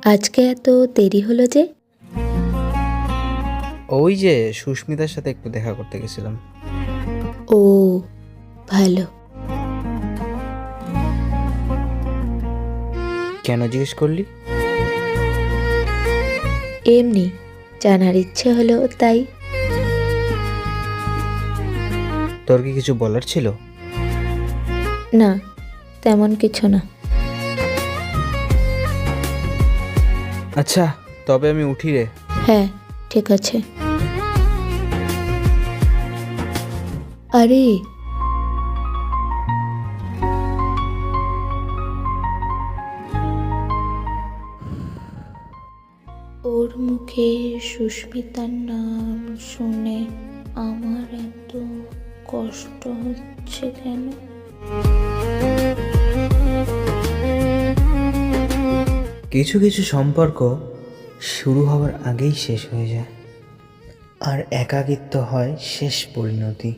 আজকে এত দেরি হলো যে? ওই যে সুস্মিতার সাথে একটু দেখা করতে গেছিলাম। ও, ভালো। কেন জিজ্ঞেস করলি? এমনি জানার ইচ্ছে হলো তাই। তোর কি কিছু বলার ছিল? না, তেমন কিছু না। আচ্ছা, তবে আমি উঠি রে। হ্যাঁ, ঠিক আছে। আরে, ওর মুখে সুস্মিতার নাম শুনে আমার এত কষ্ট হচ্ছে কেন? কিছু কিছু সম্পর্ক শুরু হওয়ার আগেই শেষ হয়ে যায়, আর একাকিত্ব হয় শেষ পরিণতি।